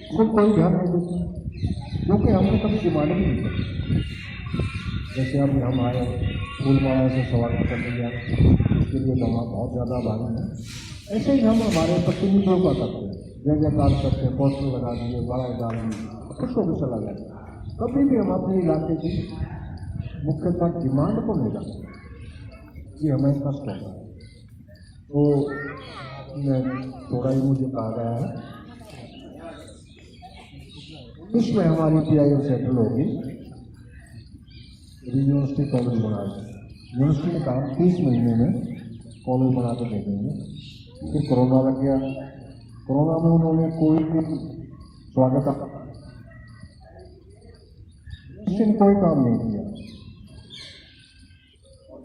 उसको कोई ध्यान नहीं देते, क्योंकि हमने कभी डिमांड भी नहीं की। जैसे अभी हम आए, फूलमाला से स्वागत कर लिया, उसके लिए तो हम बहुत ज़्यादा आभारी हैं। ऐसे ही हम हमारे प्रतिनिधियों का करते हैं, जय जयकार करते हैं, पोस्टर लगा दिए, बड़ा डाल दिए, खुश होकर चला जाए। कभी भी हम अपने इलाके की मुख्यतः डिमांड को नहीं रखते, ये हमें कष्ट होता है। तो थोड़ा ही मुझे कहा गया है, इसमें हमारी PIL सेटल होगी, यूनिवर्सिटी कॉलेज बना दी। यूनिवर्सिटी ने कहा 30 महीने में कॉलेज बना कर दे देंगे। फिर कोरोना लग गया, कोरोना में उन्होंने कोई स्वागत कोई काम नहीं किया।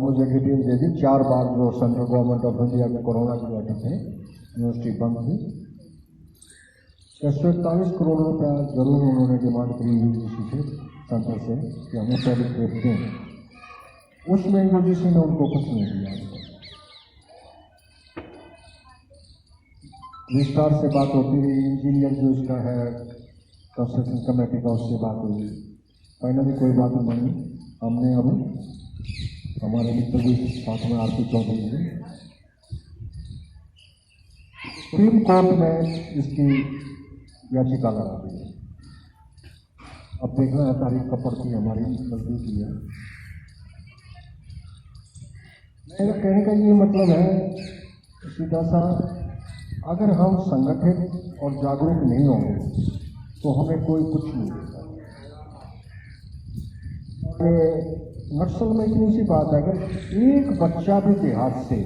मुझे डिटेल दे दी, 4 बार जो सेंट्रल गवर्नमेंट ऑफ इंडिया में कोरोना की बैठक थे, यूनिवर्सिटी बंद थी। 141 करोड़ रुपया जरूर उन्होंने डिमांड करी हुई किसी से, सेंटर से, कि हमें प्रोजेक्ट देखते हैं। उसमें यूजीसी ने उनको कुछ नहीं दिया। विस्तार से बात होती रही, इंजीनियर जो इसका है कंस्ट्रक्शन कमेटी का, उससे बात हुई, फाइनली कोई बात नहीं। हमने अब हमारे मित्र भी साथ में आरती चौधरी जी सुप्रीम कोर्ट में इसकी याचिका लगा दी है। अब देखना है तारीख कब पड़ती है, हमारी गलती की है। मेरा कहने का ये मतलब है सीधा सा, अगर हम संगठित और जागरूक नहीं होंगे तो हमें कोई कुछ नहीं देता। नक्सल में इतनी सी बात है, अगर एक बच्चा भी देहात से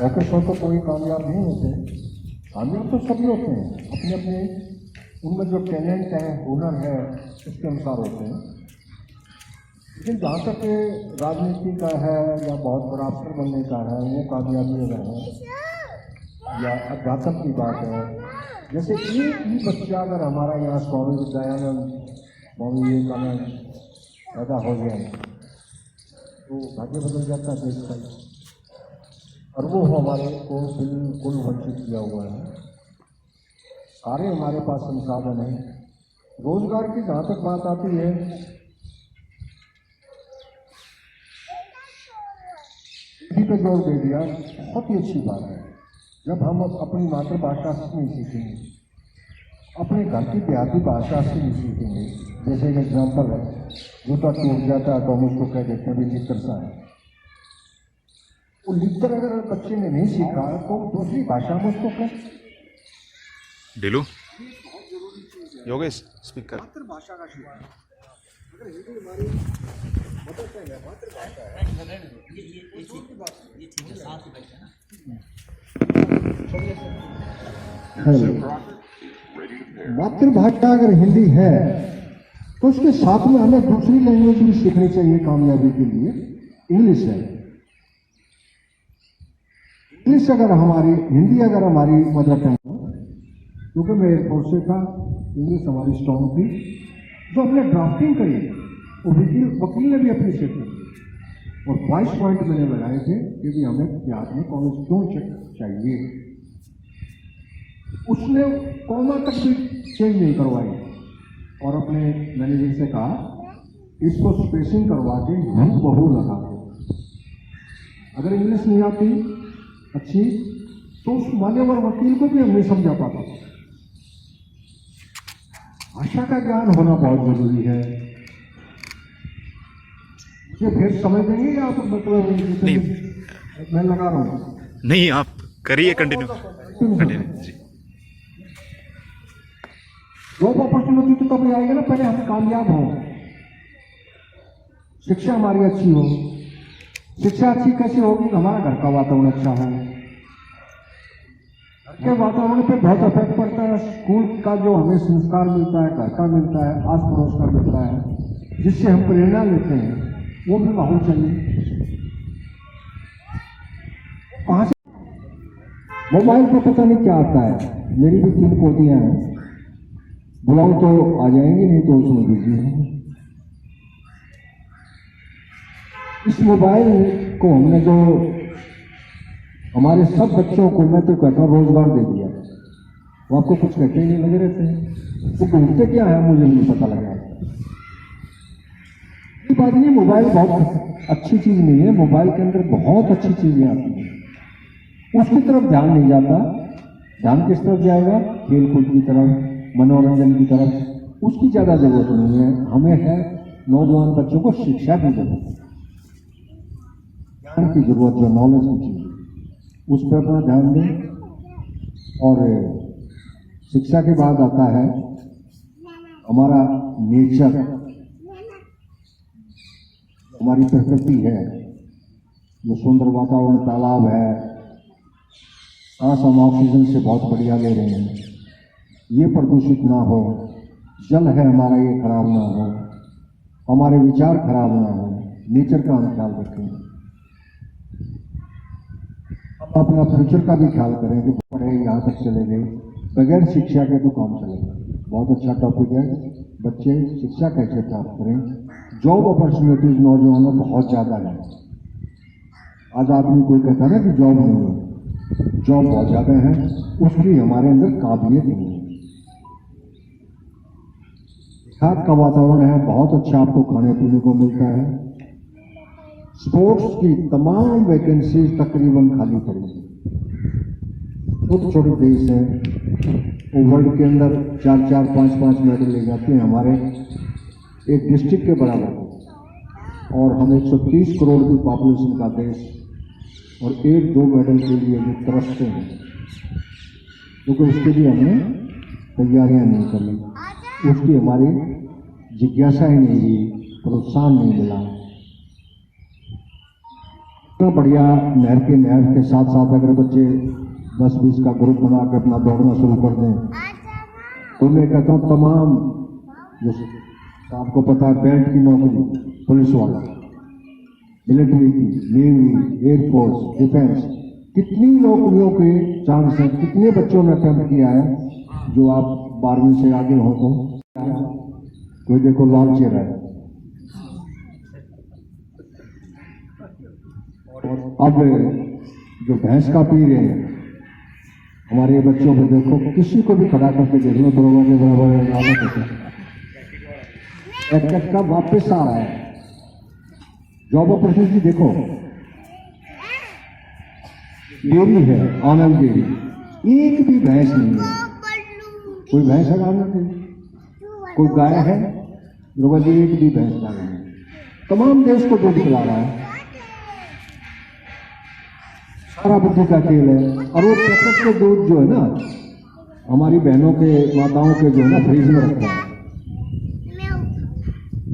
ऑफिसर तो कोई कामयाब नहीं होते, कामयाब तो सभी होते हैं, अपने अपने उनमें जो टैलेंट है, हुनर है, उसके अनुसार होते हैं। लेकिन जहाँ तक राजनीति का है या बहुत बड़ा अफसर बनने का है, वो कामयाबी अगर है या अध्यात्म की बात है, जैसे एक ही बच्चा अगर हमारा यहाँ स्वामी दयानंद, स्वामी विवेकानंद पैदा हो जाए तो भाग्य बदल जाता है देश का। और वो हमारे को बिल्कुल वंचित किया हुआ है। सारे हमारे पास संसाधन हैं। रोजगार की जहाँ तक बात आती है, इसी पे जोर दे दिया, बहुत ही अच्छी बात है। जब हम अपनी मातृभाषा से नहीं सीखेंगे, अपने घर की देहाती भाषा से नहीं सीखेंगे, जैसे एक एग्जाम्पल है, जूता टूट जाता है तो हम उसको कह देते हैं भी लिखकर सा है। वो लिखकर अगर बच्चे ने नहीं सीखा तो दूसरी भाषा में उसको कह डिलू योगेश स्पीकर मातृभाषा का शिक्षा। अगर हिंदी हमारी मदर टंग है, मातृभाषा है, मातृभाषा अगर हिंदी है तो उसके साथ में हमें दूसरी लैंग्वेज भी सीखनी चाहिए कामयाबी के लिए। इंग्लिश है, इंग्लिश अगर हमारी, हिंदी अगर हमारी मदर टंग हो, क्योंकि मैं एयरफोर्स से था, इंग्लिश हमारी स्ट्रॉन्ग थी। जो हमने ड्राफ्टिंग करी वो वकील ने भी अप्रिशिएट की और 22 पॉइंट मैंने लगाए थे कि भी हमें बिहार में कॉलेज क्यों चाहिए। उसने कॉमा तक भी चेंज नहीं करवाई और अपने मैनेजर से कहा इसको स्पेसिंग करवा के हम बहु लगा दो। अगर इंग्लिश नहीं आती अच्छी तो उस मान्यवर वकील को भी हम नहीं समझा पाते। भाषा का ज्ञान होना बहुत जरूरी है। ये फिर समझ देंगे या आप मतलब नहीं, मैं लगा रहा हूँ नहीं, आप करिए कंटिन्यू जी। जॉब अपॉर्चुनिटी तो तभी आएगा ना, पहले हम कामयाब हो, शिक्षा हमारी अच्छी हो। शिक्षा अच्छी कैसे होगी? हमारा घर का वातावरण अच्छा हो। घर के वातावरण पे बहुत इफेक्ट पड़ता है। स्कूल का जो हमें संस्कार मिलता है, घर का मिलता है, आस पड़ोस का मिलता है, जिससे हम प्रेरणा लेते हैं, वो भी माहौल चाहिए। कहां से मोबाइल पे पता नहीं क्या आता है। मेरी भी 3 पोतियां हैं, बुलाऊं तो आ जाएंगी, नहीं तो उसमें बिजी है। इस मोबाइल को हमने जो हमारे सब बच्चों को, मैं तो कहता हूं, रोजगार दे दिया वो आपको कुछ कहते ही नहीं, लगे रहते हैं। वो ढूंढते क्या है मुझे नहीं पता लगा। ये बात नहीं, मोबाइल बहुत अच्छी चीज नहीं है, मोबाइल के अंदर बहुत अच्छी चीजें आती हैं, उसकी तरफ ध्यान नहीं जाता। ध्यान किस तरफ जाएगा? खेल कूद की तरफ, मनोरंजन की तरफ। उसकी ज्यादा जरूरत नहीं है, हमें है नौजवान बच्चों को शिक्षा की जरूरत है, ज्ञान की जरूरत, जो नॉलेज की चीज उस पर अपना ध्यान दें। और शिक्षा के बाद आता है हमारा नेचर, हमारी प्रकृति है, जो सुंदर वातावरण, तालाब है, सांस हम ऑक्सीजन से बहुत बढ़िया ले रहे हैं, ये प्रदूषित ना हो। जल है हमारा, ये खराब ना हो, हमारे विचार खराब ना हो, नेचर का हम ख्याल रखें। हम अपना फ्यूचर का भी ख्याल करें कि पढ़े यहाँ तक चले गए, बगैर शिक्षा के तो काम चलेगा। बहुत अच्छा टॉपिक है, बच्चे शिक्षा कैसे प्राप्त करें। जॉब अपॉर्चुनिटीज नौजवानों बहुत ज़्यादा है। आज आदमी कोई कहता है ना कि जॉब नहीं है, जॉब बहुत ज़्यादा है, उसकी हमारे अंदर काबिलियत नहीं है। खाद का वातावरण है, बहुत अच्छा आपको खाने पीने को मिलता है। स्पोर्ट्स की तमाम वैकेंसीज तकरीबन खाली पड़ी है। छोटे छोटे देश हैं, वो वर्ल्ड के अंदर 4-4, 5-5 मेडल ले जाते हैं, हमारे एक डिस्ट्रिक्ट के बराबर। और हम 130 करोड़ की पॉपुलेशन का देश, और 1-2 मेडल के लिए जो तरसते हैं, क्योंकि उसके लिए हमने तैयारियां नहीं करी, उसकी हमारी जिज्ञासा ही नहीं हुई, प्रोत्साहन नहीं मिला। इतना बढ़िया नहर के साथ साथ अगर बच्चे 10-20 का ग्रुप बना के अपना दौड़ना शुरू कर दें, तो मैं कहता हूँ तमाम, जैसे आपको पता है बेल्ट की नौकरी, पुलिस वाला, मिलिट्री की, नेवी, एयरफोर्स, डिफेंस, कितनी नौकरियों के चांस हैं। कितने बच्चों ने अटेम्प्ट किया है जो आप 12वीं से आगे हो तो कोई देखो लाल चेहरा है। अब जो भैंस का पी रहे हैं हमारे बच्चों को देखो, किसी को भी खड़ा करके देख लो, दरोगा के बराबर एक का वापस आ रहा है। जॉब अपॉर्चुनिटी देखो, डेयरी है, आनंद डेयरी, एक भी भैंस नहीं है। कोई भैंस है आनंद डेयरी? कोई गाय है? दरोगा जी एक भी भैंस ला रहे हैं। तमाम देश को दूध पिला रहा है, सारा बुद्धि का खेल है। और वो पैकेट के दूध जो है ना, हमारी बहनों के, माताओं के जो है ना, फ्रिज में रखा है।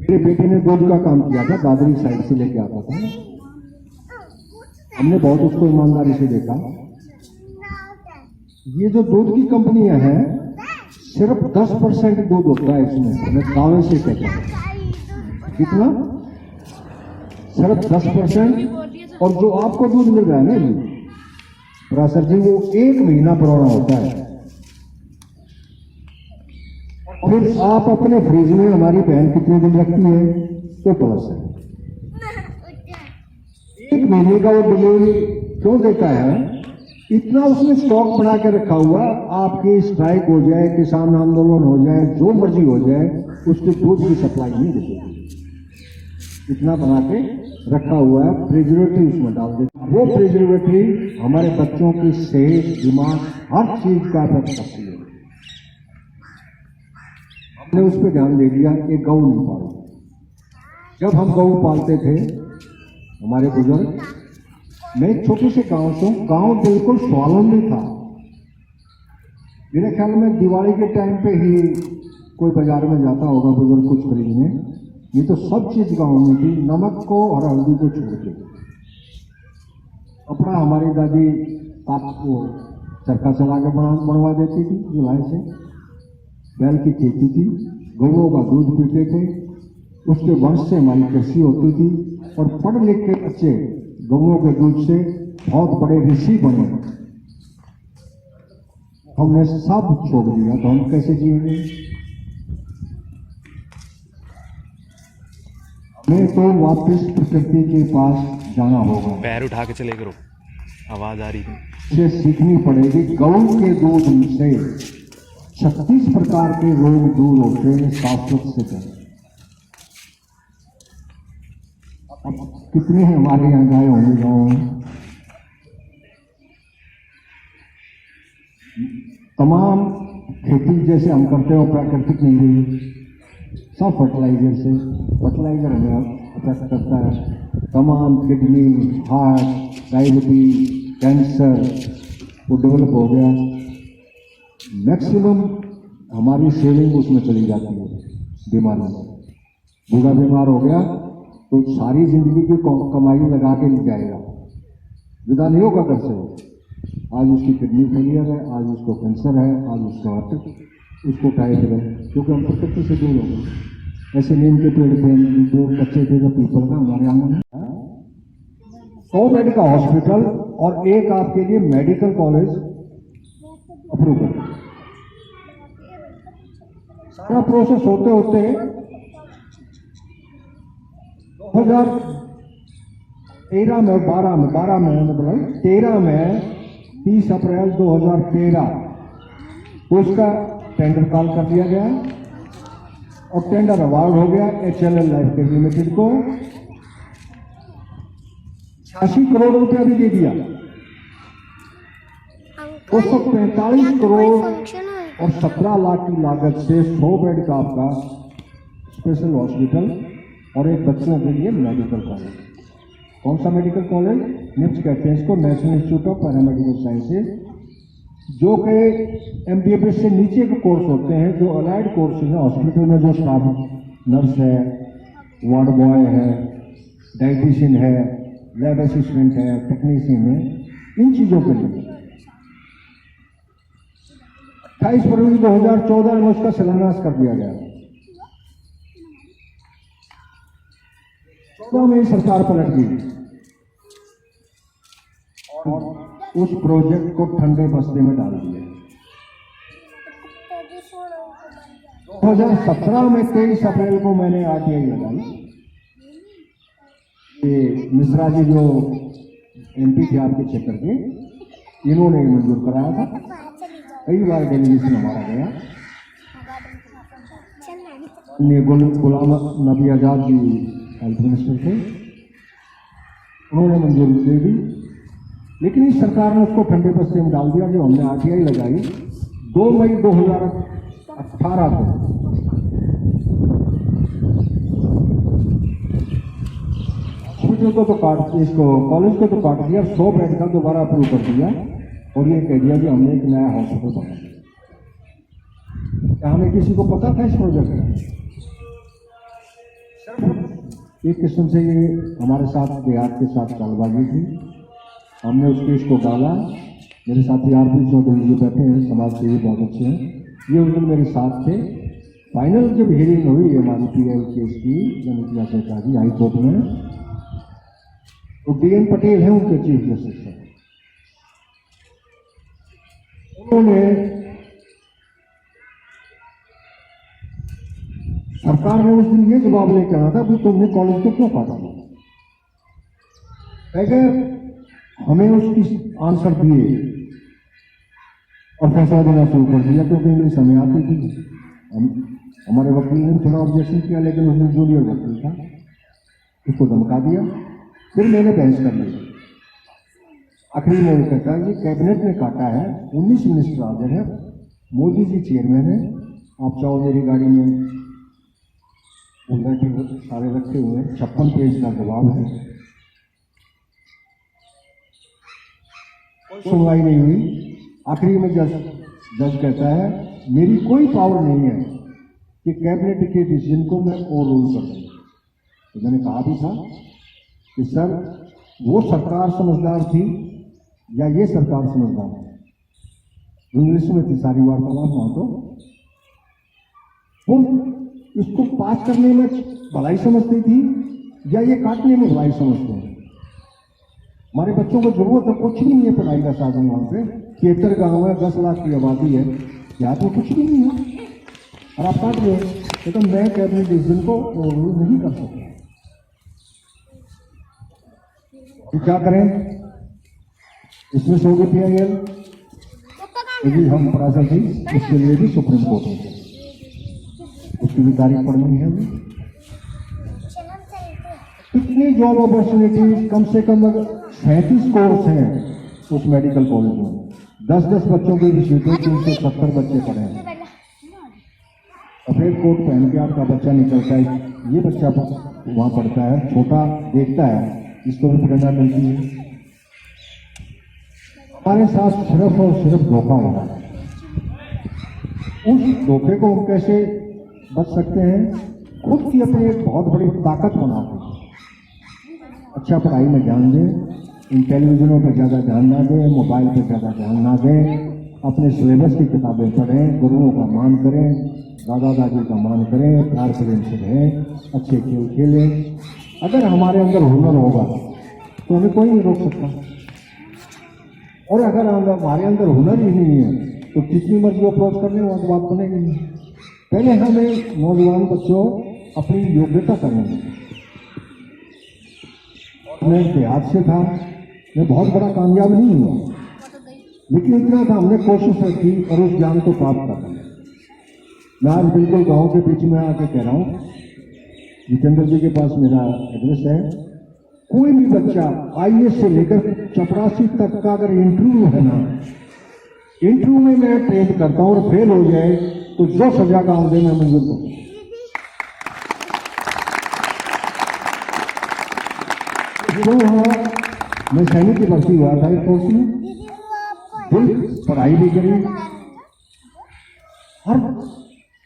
मेरे बेटे ने दूध का काम किया था, दादरी साइड से लेके आता था, हमने बहुत उसको ईमानदारी से देखा। ये जो दूध की कंपनियां हैं, सिर्फ 10% दूध होता है इसमें, मैं दावे से कहता हूं। कितना? सिर्फ 10%। और जो आपको दूध मिल रहा है ना जी पराशर जी, वो 1 महीना पुराना होता है। फिर आप अपने फ्रिज में, हमारी बहन कितने दिन रखती है? तो प्लस है 1 महीने का वो डिलीवरी क्यों देता है? इतना उसने स्टॉक बना के रखा हुआ, आपकी स्ट्राइक हो जाए, किसान आंदोलन हो जाए, जो मर्जी हो जाए, उसके दूध की सप्लाई नहीं देती। इतना बना के रखा हुआ है, प्रिजर्वेटिव उसमें डाल देते। वो प्रिजर्वेटिव हमारे बच्चों की सेहत, दिमाग, हर चीज का इफेक्ट करती है। हमने उस पर ध्यान दे दिया कि गौ नहीं पालो। जब हम गौ पालते थे, हमारे बुजुर्ग, मैं एक छोटे से गांव से हूं, गांव बिल्कुल स्वावलंबी था। मेरे ख्याल में दिवाली के टाइम पे ही कोई बाजार में जाता होगा बुजुर्ग कुछ खरीदने, ये तो सब चीज गांव में थी, नमक को और हल्दी को छोड़ के। कपड़ा हमारी दादी आप को चरखा चला के बनवा देती थी जुलाई से। बैल की खेती थी, गौओं का दूध पीते थे, उसके वंश से हमारी कृषि होती थी। और पढ़ लिख के बच्चे गौओं के दूध से बहुत बड़े ऋषि बने। हमने सब छोड़ दिया तो हम कैसे जिएंगे? हमें तो वापस प्रकृति के पास जाना होगा। पैर उठा के चले करो, आवाज आ रही थी। से सीखनी पड़ेगी गौ के दूध से 36 प्रकार के रोग दूर होते हैं शाश्वत से करें। अब कितने हमारे यहाँ गाय होंगे गाँव में, तमाम खेती जैसे हम करते हैं प्राकृतिक नहीं रही, सब फर्टिलाइजर से, फर्टिलाइजर हमें अफेक्ट करता है। तमाम किडनी, हार्ट, डायबिटीज, कैंसर वो डेवलप हो गया। मैक्सिमम हमारी सेविंग उसमें चली जाती है बीमारी में। बूढ़ा बीमार हो गया तो सारी जिंदगी की कमाई लगा के ले जाएगा, विदा नहीं होगा घर से। आज उसकी किडनी फेलियर है, आज उसको कैंसर है, आज उसको हार्ट, उसको टाइप है, क्योंकि हम प्रकृति से दूर हो गए। ऐसे नीम के पेड़ थे जो बच्चे थे, जो पीपल का हमारे आंगन में 100 बेड का हॉस्पिटल और एक आपके लिए मेडिकल कॉलेज अप्रूव कर। सारा प्रोसेस होते होते 2013 में 12 में मतलब 13 में 30 अप्रैल 2013 को उसका टेंडर कॉल कर दिया गया और टेंडर अवार्ड हो गया HLL लाइफ केयर लिमिटेड को। 86 करोड़ रुपया भी दे दिया। 245 करोड़ और 17 लाख की लागत से 100 बेड का आपका स्पेशल हॉस्पिटल और एक बच्चों के लिए मेडिकल कॉलेज। कौन सा मेडिकल कॉलेज? निप्स कहते हैं इसको, national institute of paramedical sciences, जो कि MBBS से नीचे के कोर्स होते हैं, जो अलाइड कोर्सेज हैं। हॉस्पिटल में जो स्टाफ, नर्स है, वार्ड बॉय है, डाइटिशियन है, लैब असिस्टेंट है, टेक्नीशियन है, इन चीजों के लिए 28 फरवरी 2014 में उसका शिलान्यास कर दिया गया। 14 में सरकार पलट गई और उस प्रोजेक्ट को ठंडे बस्ते में डाल दिया। 2017 में 23 अप्रैल को मैंने RTI लगाई। ये मिश्रा जी जो MP थे आपके क्षेत्र के, इन्होंने मंजूर कराया था। कई बार डेलीगेशन हमारा गया। गुलाम नबी आजाद जी हेल्थ मिनिस्टर थे, उन्होंने मंजूरी दे दी, लेकिन इस सरकार ने उसको ठंडे बस्ते में डाल दिया। जो हमने RTI लगाई 2 मई 2018 को, हॉस्पिटल को तो काट, इसको कॉलेज को तो काट दिया, 100 बेड का दोबारा अप्रूव कर दिया और ये कह दिया कि हमने एक नया हॉस्पिटल बना। क्या हमें किसी को पता था इस प्रोजेक्ट का? एक किस्म से ये हमारे साथ देहात के साथ चालबाजी थी। हमने उस केस को डाला। मेरे साथी RP चौधरी जी बैठे हैं, समाज सेवी बहुत अच्छे हैं, ये उस दिन मेरे साथ थे। फाइनल जब हियरिंग हुई हमारी PI केस की जनता सरकार की हाई कोर्ट में, तो DN पटेल है उनके चीफ जस्टिस है, उन्होंने सरकार ने उस दिन ये जवाब लेकर आना था कि तुमने कॉलेज को क्यों काटा। अगर हमें उसकी आंसर दिए और फैसला देना शुरू कर दिया, क्योंकि इंग्लिश हमें आती थी। हमारे वकील ने थोड़ा ऑब्जेक्शन किया, लेकिन उसने जूनियर वकील था, उसको धमका दिया। फिर मैंने बहस कर ली। आखिरी में कहता है कि कैबिनेट ने काटा है, 19 मिनिस्टर हाजिर है, मोदी जी चेयरमैन है, आप चाहो मेरी गाड़ी में सारे रखे हुए हैं, 56 पेज का जवाब है। सुनवाई नहीं हुई। आखिरी में जज कहता है मेरी कोई पावर नहीं है कि कैबिनेट के डिसीजन को मैं ओवररूल कर दूं। तो मैंने कहा भी था कि सर वो सरकार समझदार थी या ये सरकार समझदार थी। इंग्लिश में थी सारी वार्तालाप वहां। तो वो इसको पास करने में भलाई समझती थी या ये काटने में भलाई समझते हैं। हमारे बच्चों को जरूरत है, कुछ भी नहीं है पढ़ाई का साधन वहां पे। 73 गाँव है, 10 लाख की आबादी है, यहाँ तो कुछ भी नहीं है और आप काट रहे हो। लेकिन मैं कैबिनेट डिसीजन को ओवररूल नहीं कर सकता। तो क्या करें? इसमें होगी PIL यदि हम पराजय थी उसके लिए भी सुप्रीम कोर्ट में थे, उसकी भी तारीख पढ़नी है अभी। कितनी जॉब अपॉर्चुनिटी, कम से कम अगर 37 कोर्स हैं उस मेडिकल कॉलेज में, 10-10 बच्चों के भी सीटें, 370 बच्चे पढ़े हैं। सफेद कोट पहन के आपका बच्चा निकलता है, ये बच्चा वहां पढ़ता है, छोटा देखता है, इसको भी प्रेरणा मिलती है। हमारे साथ सिर्फ और सिर्फ धोखा हो रहा है, उस धोखे को हम कैसे बच सकते हैं? खुद की अपनी एक बहुत बड़ी ताकत बना के अच्छा पढ़ाई में ध्यान दें, इन टेलीविजनों पर ज़्यादा ध्यान ना दें, मोबाइल पर ज़्यादा ध्यान ना दें, अपने सिलेबस की किताबें पढ़ें, गुरुओं का मान करें, दादा दादी का मान करें, प्यार प्रेम से रहें, अच्छे खेल खेलें। अगर हमारे अंदर हुनर होगा तो हमें कोई नहीं रोक सकता, और अगर हमारे अंदर हुनर ही नहीं है तो कितनी मर्जी अप्रोच करने वो बात बनेगी नहीं। पहले हमें नौजवान बच्चों अपनी योग्यता करेंगे। मैं देहात से था, मैं बहुत बड़ा कामयाब नहीं हुआ, लेकिन इतना था हमने कोशिश रखी और उस ज्ञान को प्राप्त कर लिया। मैं आज बिल्कुल गांव के बीच में आके कह रहा हूँ, जितेंद्र जी के पास मेरा एड्रेस है, कोई भी बच्चा IAS से लेकर चपरासी तक का अगर इंटरव्यू है ना, इंटरव्यू में मैं ट्रेन करता हूँ और फेल हो जाए तो जो सजा का आदेश मैं मंजूर करूँ। मैं सैनिक की भर्ती हुआ था एयरफोर्स में, फिर पढ़ाई भी करी, हर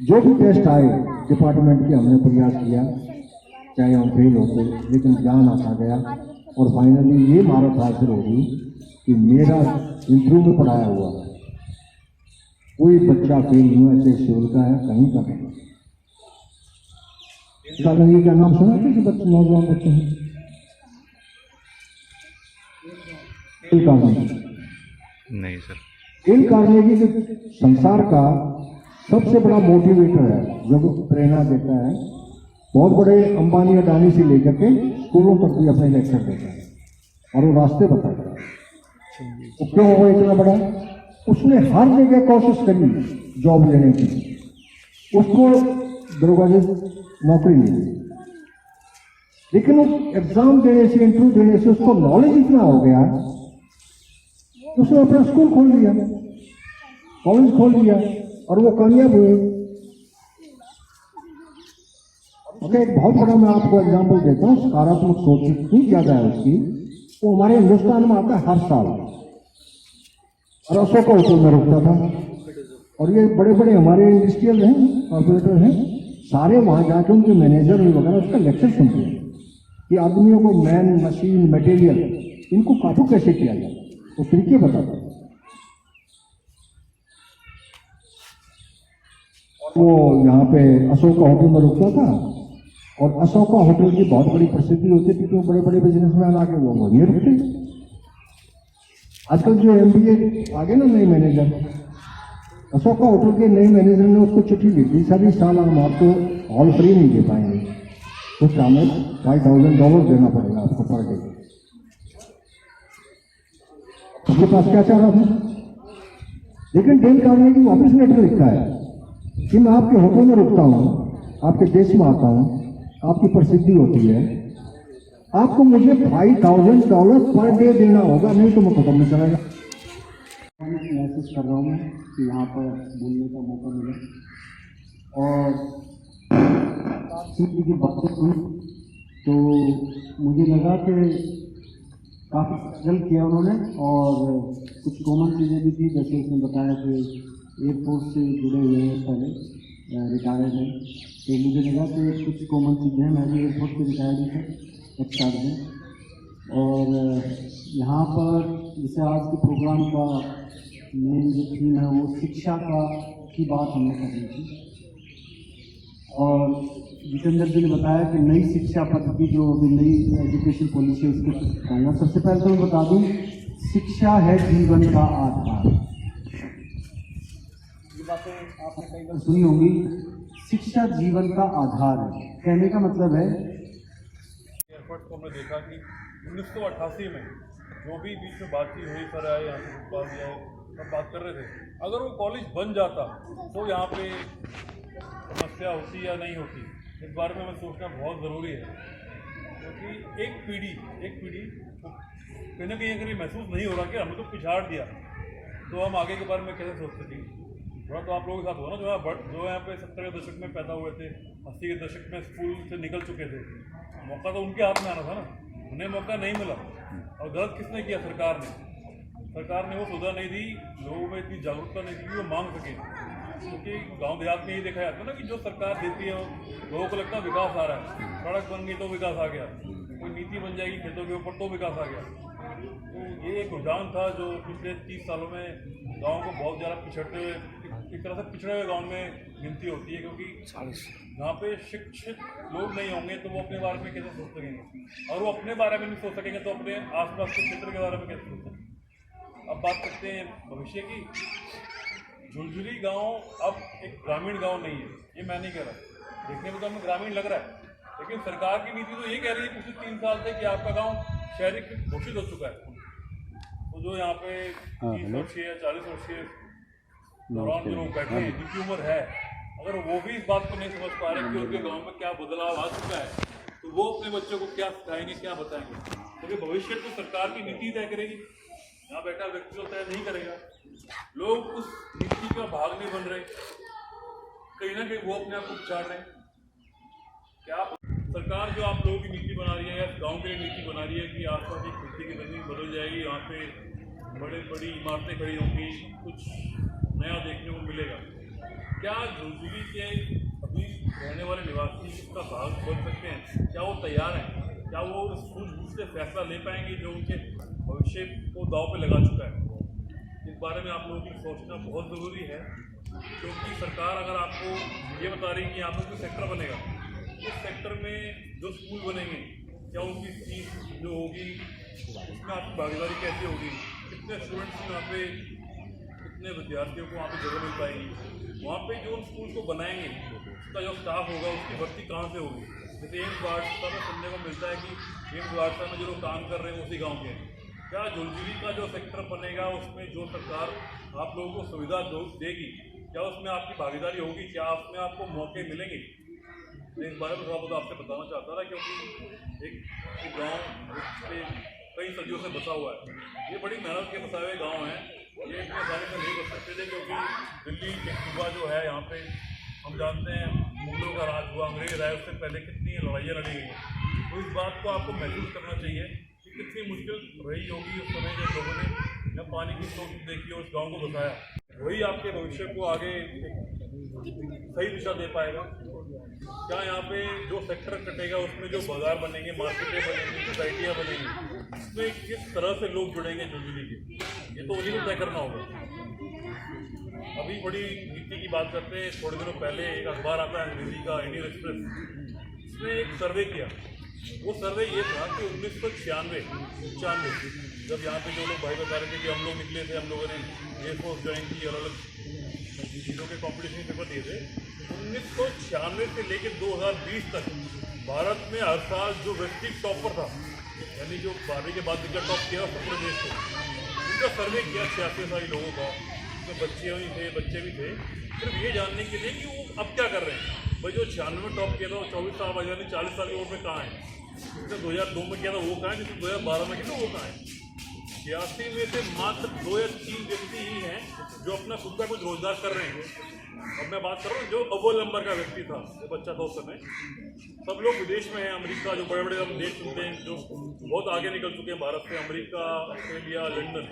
जो भी टेस्ट आए डिपार्टमेंट के हमने प्रयास किया, चाहे हम फेल होते, लेकिन ज्ञान आता गया और फाइनली ये महारत हासिल होगी कि मेरा इंटरव्यू में पढ़ाया हुआ कोई बच्चा फेल नहीं हुआ, चाहे सिविल का है कहीं का नहीं। कार्नेगी का नाम सुना किसी बच्चे, नौजवान बच्चे हैं? डेल कार्नेगी नहीं सर। डेल कार्नेगी जो संसार का सबसे बड़ा मोटिवेटर है, जो प्रेरणा देता है, बहुत बड़े अंबानी अडानी से लेकर के स्कूलों तक भी अपने लेक्चर देता है और वो रास्ते बताता है। तो क्यों हुआ इतना बड़ा? उसने हर जगह कोशिश करी जॉब लेने की, उसको दरोगा जी नौकरी मिली, लेकिन उस एग्जाम देने से, इंटरव्यू देने से उसको नॉलेज इतना हो गया, उसने अपना स्कूल खोल लिया, कॉलेज खोल लिया और वो कामयाब हुए। उसका एक बहुत बड़ा मैं आपको एग्जाम्पल देता हूँ, सकारात्मक सोच इतनी ज्यादा है उसकी, वो हमारे हिंदुस्तान में आता है हर साल, और अशोक होटल में रुकता था, और ये बड़े बड़े हमारे इंडस्ट्रियल हैं, कॉर्पोरेटर हैं, सारे वहां जाकर उनके मैनेजर वगैरह उसका लेक्चर सुनते हैं कि आदमियों को मैन, मशीन, मटेरियल इनको काबू कैसे किया जाए, वो तरीके बताता है। वो यहाँ पे अशोका होटल में रुकता था, और अशोका होटल की बहुत बड़ी प्रसिद्धि होती थी, क्योंकि बड़े बड़े बिजनेसमैन आके वो वहीं रुकते। आजकल जो MBA आगे ना नए मैनेजर, अशोका होटल के नए मैनेजर ने उसको चिट्ठी लिखी, सर इस साल हम आपको हॉल फ्री नहीं दे पाएंगे, कुछ हमें $5,000 देना पड़ेगा आपको पर डे। उसके पास क्या चाह रहा था? लेकिन डेल कार्नेगी वापस लेटर लिखा है कि मैं आपके होटल में रुकता हूँ, आपके देश में आता हूँ, आपकी प्रसिद्धि होती है, आपको मुझे $5,000 पर डे देना होगा, नहीं तो मैं खत्म नहीं चलेगा। महसूस कर रहा हूँ कि यहाँ पर बोलने का मौका मिला, और सीधी की बातें सुनी तो मुझे लगा कि काफ़ी स्ट्रगल किया उन्होंने, और कुछ कॉमन चीज़ें भी थी, जैसे उसने बताया कि एयरफोर्स से जुड़े हुए हैं पहले, रिटायर्ड हैं, तो मुझे लगा कि कुछ कॉमन चीज़ें हैं। मैं भी एयरफोर्स से रिटायर्ड था एक्सटार में, और यहाँ पर जैसे आज के प्रोग्राम का मेन जो थीम है वो शिक्षा की बात हमने करनी थी, और जितेंद्र जी ने बताया कि नई शिक्षा पद्धति जो अभी नई एजुकेशन पॉलिसी है उसको बताऊँगा। सबसे पहले तो मैं बता दूँ, शिक्षा है जीवन का आधार। ये बातें आपने कई बार सुनी होंगी, शिक्षा जीवन का आधार है। कहने का मतलब है, एयरपोर्ट को हमने देखा कि 1988 में जो भी बीच में बातचीत हुई, सर आए यहाँ से भोपाल दिया है, सब बात कर रहे थे, अगर वो कॉलेज बन जाता तो यहाँ पे समस्या होती या नहीं होती, इस बारे में हमें सोचना बहुत ज़रूरी है। क्योंकि एक पीढ़ी कहीं ना कहीं अगर ये महसूस नहीं हो रहा कि हमें तो पिछाड़ दिया, तो हम आगे के बारे में कैसे सोच सकेंगे। थोड़ा तो आप लोगों के साथ हुआ ना, जो यहाँ पे 70 के दशक में पैदा हुए थे, 80 के दशक में स्कूल से निकल चुके थे, मौका तो उनके हाथ में आना था ना, उन्हें मौका नहीं मिला। और गलत किसने किया? सरकार ने वो सुविधा नहीं दी, लोगों में इतनी जागरूकता नहीं दी कि वो मांग सके। क्योंकि गांव देहात में ये देखा जाता है ना कि जो सरकार देती है लोगों को लगता है विकास आ रहा है, सड़क बन गई तो विकास आ गया, कोई नीति बन जाएगी खेतों के ऊपर तो विकास आ गया। तो ये एक रुझान था जो पिछले 30 सालों में गाँव को बहुत ज़्यादा पिछड़ते हुए, एक तरह से पिछड़े हुए गाँव में गिनती होती है। क्योंकि जहाँ पे शिक्षित लोग नहीं होंगे तो वो अपने बारे में कैसे सोच सकेंगे, और वो अपने बारे में नहीं सोच सकेंगे तो अपने आसपास के क्षेत्र के बारे में कैसे सोच सकेंगे। अब बात करते हैं भविष्य की। झुलझुली गांव अब एक ग्रामीण गांव नहीं है, ये मैं नहीं कह रहा, देखने में तो हमें ग्रामीण लग रहा है, लेकिन सरकार की नीति तो ये कह रही है पिछले 3 साल से कि आपका गांव शहरी घोषित हो चुका है। तो जो यहाँ पे 30 वर्षीय या 40 वर्षीय दौरान जो लोग बैठे हैं, जिनकी उम्र है, अगर वो भी इस बात को नहीं समझ पा रहे कि उनके गाँव में क्या बदलाव आ चुका है, तो वो अपने बच्चों को क्या सिखाएंगे, क्या बताएंगे? क्योंकि भविष्य तो सरकार की नीति तय करेगी, यहाँ बैठा व्यक्ति तो तय नहीं करेगा। लोग उस नीति का भाग नहीं बन रहे, कहीं ना कहीं वो अपने आप को पिछाड़ रहे हैं। क्या सरकार जो आप लोगों की नीति बना रही है या गांव के लिए नीति बना रही है कि आसपास की खेती की जमीन बदल जाएगी, यहाँ पे बड़ी इमारतें खड़ी होंगी, कुछ नया देखने को मिलेगा, क्या झुलझुली के अभी रहने वाले निवासी इसका भाग बन सकते हैं? क्या वो तैयार हैं? क्या वो सूझबूझ से फैसला ले पाएंगे जो उनके भविष्य को दांव पे लगा चुका है? इस बारे में आप लोगों को सोचना बहुत ज़रूरी है। क्योंकि सरकार अगर आपको ये बता रही है कि यहाँ पर कोई सेक्टर बनेगा, उस सेक्टर में जो स्कूल बनेंगे, क्या उनकी फीस जो होगी उसमें आपकी भागीदारी कैसे होगी, कितने स्टूडेंट्स यहाँ पे, कितने विद्यार्थियों को वहाँ पे जगह मिल पाएगी, वहाँ पे जो उन स्कूल को बनाएंगे उसका जो स्टाफ होगा उसकी भर्ती कहाँ से होगी। जैसे एम्स बाड़सा में सुनने को मिलता है कि एम्स बाड़सा में जो लोग काम कर रहे हैं उसी गाँव के हैं। क्या झुलझुली का जो सेक्टर बनेगा उसमें जो सरकार आप लोगों को सुविधा देगी, क्या उसमें आपकी भागीदारी होगी, क्या उसमें आपको मौके मिलेंगे? मैं इस बारे में थोड़ा बहुत आपसे बताना चाहता था, क्योंकि एक गाँव कई सदियों से बसा हुआ है, ये बड़ी मेहनत के बसाए हुए गाँव हैं, ये इतने आसानी से नहीं बच सकते थे। क्योंकि दिल्ली एक सूबा जो है यहाँ पे हम जानते हैं मुगलों का राज हुआ, अंग्रेज आए, उससे पहले कितनी लड़ाइयाँ लड़ी गई हैं। तो इस बात को आपको महसूस करना चाहिए कि कितनी मुश्किल रही होगी उस समय जब लोगों ने न पानी की स्रोत देखी और उस गाँव को बसाया। वही आपके भविष्य को आगे सही दिशा दे पाएगा। क्या यहाँ पे जो सेक्टर कटेगा उसमें जो बाजार बनेंगे, मार्केटें बनेंगी, सोसाइटियाँ बनेंगी, उसमें किस तरह से लोग जुड़ेंगे झुलझुली के, ये तो उन्हीं को तय करना होगा। अभी बड़ी नीति की बात करते हैं, थोड़े दिनों पहले एक अखबार आता है अंग्रेजी का, इंडियन एक्सप्रेस, उसने एक सर्वे किया। वो सर्वे ये था कि 1996 जब यहाँ पे जो लोग भाई बता रहे थे कि हम लोग निकले थे, हम लोगों ने एयरफोर्स ज्वाइन की, अलग अलग चीज़ों के कॉम्पिटिशन पेपर दिए थे, 1996 से लेकर 2020 तक भारत में हर साल जो व्यक्ति टॉपर था, यानी जो 12वीं के बाद जिनका टॉप किया उत्तर प्रदेश से, उनका सर्वे किया 86 सारी लोगों का, उसमें बच्चे भी थे, बच्चे भी थे, सिर्फ ये जानने के लिए कि वो अब क्या कर रहे हैं। भाई जो 96 में टॉप किया था वो 24 साल बाद यानी 40 साल की उम्र में कहाँ है, जिसने 2002 में किया था वो कहाँ है, जिसने 2012 में किया था वो कहाँ है। 86 में से मात्र 2 या 3 व्यक्ति ही हैं जो अपना खुद का कुछ रोजगार कर रहे हैं। अब मैं बात कर रहा हूँ जो अव्वल नंबर का व्यक्ति था, जो बच्चा था उस समय, सब लोग विदेश में हैं। अमेरिका, जो बड़े बड़े हम देश सुनते हैं जो बहुत आगे निकल चुके हैं भारत से, अमेरिका, ऑस्ट्रेलिया, लंदन,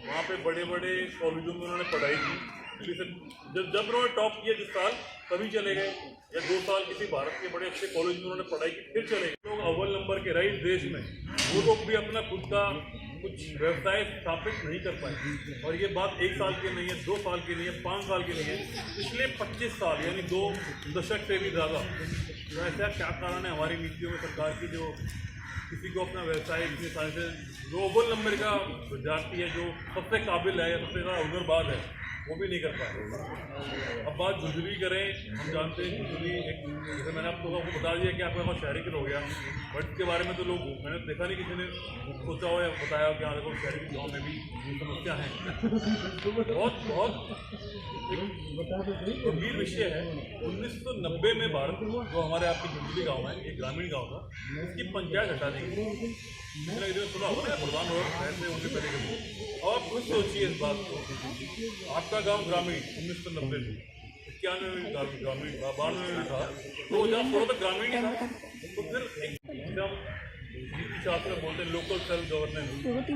वहाँ पे बड़े बड़े कॉलेजों में उन्होंने पढ़ाई की। जब उन्होंने टॉप किया जिस साल, तभी चले गए, या 2 साल किसी भारत के बड़े अच्छे कॉलेज में उन्होंने पढ़ाई की, फिर चले गए। लोग अव्वल नंबर के रहे इस देश में, वो लोग भी अपना खुद का कुछ व्यवसाय स्थापित नहीं कर पाए। और ये बात 1 साल की नहीं है, 2 साल की नहीं है, 5 साल की नहीं है, पिछले 25 साल यानी 2 दशक से भी ज़्यादा। तो ऐसा क्या कारण है हमारी नीतियों में सरकार की, जो किसी को अपना व्यवसाय इतनी साल से, जो अव्वल नंबर का विद्यार्थी है, जो सबसे काबिल है या सबसे ज़्यादा हुनरबाज है, वो भी नहीं कर पाए। अब बात झुंझुनू करें, हम जानते हैं झुंझुनू एक, जैसे मैंने आपको बता दिया कि आपका वहाँ शहरीकरण हो गया, बट इसके बारे में तो लोग, मैंने देखा नहीं किसी ने सोचा हो या बताया कि हाँ देखो शहरी गाँव में भी ये समस्या है। बहुत एक गंभीर विषय है। 1990 में भारत, जो हमारे आपके झुंझुनू गाँव है, एक ग्रामीण गाँव था, इसकी पंचायत हटा दी गई। सुना होगा ना, प्रधान ऐसे होंगे पहले कभी। और आप खुद सोचिए इस बात को, आपका गांव ग्रामीण 1990 में, 91 में ग्रामीण था, 92 में था, 2016 तक ग्रामीण ही था। तो फिर एकदम नीति शास्त्र बोलते हैं लोकल सेल्फ गवर्नेंस,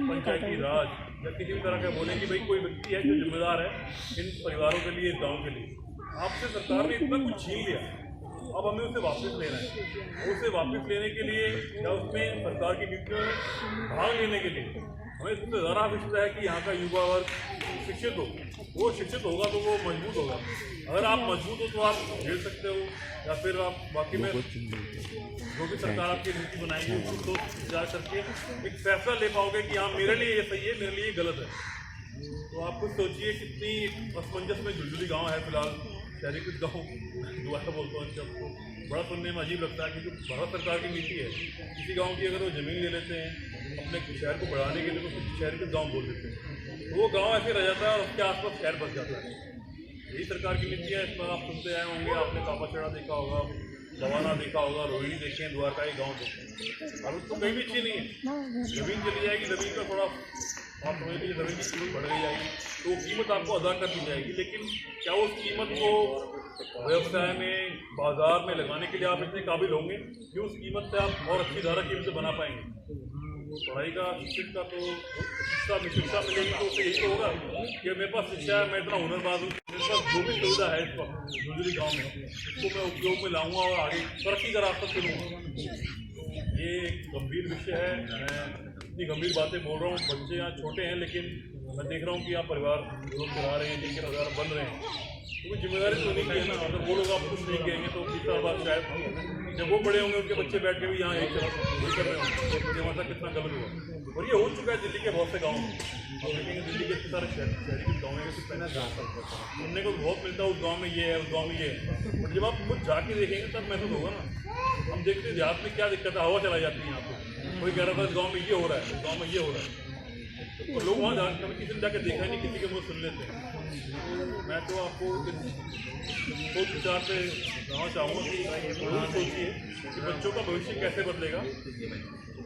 पंचायती राज, या किसी भी तरह का बोले कि भाई कोई व्यक्ति है जो जिम्मेदार है इन परिवारों के लिए, इस गाँव के लिए। आपसे सरकार ने इतना कुछ छीन लिया, अब हमें उसे वापस लेना है। उसे वापस लेने के लिए या उसमें सरकार की नीतियों में भाग लेने के लिए हमें सबसे ज़्यादा आवश्यकता है कि यहाँ का युवा वर्ग शिक्षित हो। वो शिक्षित होगा तो वो मजबूत होगा। अगर आप मजबूत हो तो आप झेल सकते हो, या फिर आप बाकी में जो भी सरकार आपकी नीति बनाएगी उसको सोच विचार करके एक फैसला ले पाओगे कि हाँ मेरे लिए ये सही है, मेरे लिए ये गलत है। तो आप खुद सोचिए कितनी असमंजस में झुंझुनू गाँव है फिलहाल, शहरीकृत गाँव दोबारा बोलता हूँ सबको, बड़ा सुनने में अजीब लगता है कि जो भारत सरकार की नीति है, किसी गांव की अगर वो ज़मीन ले लेते हैं अपने शहर को बढ़ाने के लिए तो कुछ शहरीकृत गांव बोल देते हैं, तो वो गांव ऐसे रह जाता है और उसके आसपास शहर बस जाता है। यही सरकार की नीति है। इसमें आप सुनते आए होंगे, आपने कापाचड़ा देखा होगा, दवाना देखा होगा, रोहिणी देखे हैं, द्वारका ही गाँव देखे। और उसको कहीं भी अच्छी नहीं है, ज़मीन चली जाएगी, ज़मीन का थोड़ा आप समझ लीजिए ज़मीन की कीमत बढ़ गई जाएगी, तो वो कीमत आपको अदा कर दी जाएगी। लेकिन क्या उस कीमत को व्यवसाय में, बाजार में लगाने के लिए आप इतने काबिल होंगे कि उस कीमत से आप और अच्छी ज़्यादा कीमत से बना पाएंगे? पढ़ाई का, शिक्षित का तो शिक्षा मिलेगी तो उससे यही तो होगा कि मेरे पास शिक्षा है, मैं इतना हुनरबाज हूँ, मेरे पास जो भी सुविधा है इस वक्त झुंझुनू गाँव में, उसको मैं उपयोग में लाऊंगा और आगे तरक्की का रास्ता चलूँगा। ये गंभीर विषय है। मैं इतनी गंभीर बातें बोल रहा हूँ, बच्चे यहाँ छोटे हैं, लेकिन मैं देख रहा हूँ कि यहाँ परिवार लोग चला रहे हैं, जिनके रोजगार बन रहे हैं, तो जिम्मेदारी तो नहीं की है ना। अगर वो लोग आप कुछ नहीं कहेंगे तो 20 साल बाद शायद जब वो बड़े होंगे उनके बच्चे बैठ के भी यहाँ यही कर रहे होंगे, हमारा कितना गलत हुआ। और ये हो चुका है दिल्ली के बहुत से गाँव में। हम देखेंगे दिल्ली के इतने सारे शहरी के गाँव में सुनने को बहुत मिलता है, उस गाँव में ये है, उस गाँव में ये है, बट जब आप खुद जाके देखेंगे तब महसूस होगा ना। हम देखते हैं देहात में क्या दिक्कत है, हवा चलाई जाती है यहाँ पे, कोई कह रहा था इस गाँव में ये हो रहा है, इस गाँव में ये हो रहा है, तो लोग वहाँ जाकर किसी ने जाकर देखा नहीं, किसी के मुँह सुन लेते हैं। मैं तो आपको सोच विचार से कहना चाहूँगा कि जरूर सोचिए कि बच्चों का भविष्य कैसे बदलेगा,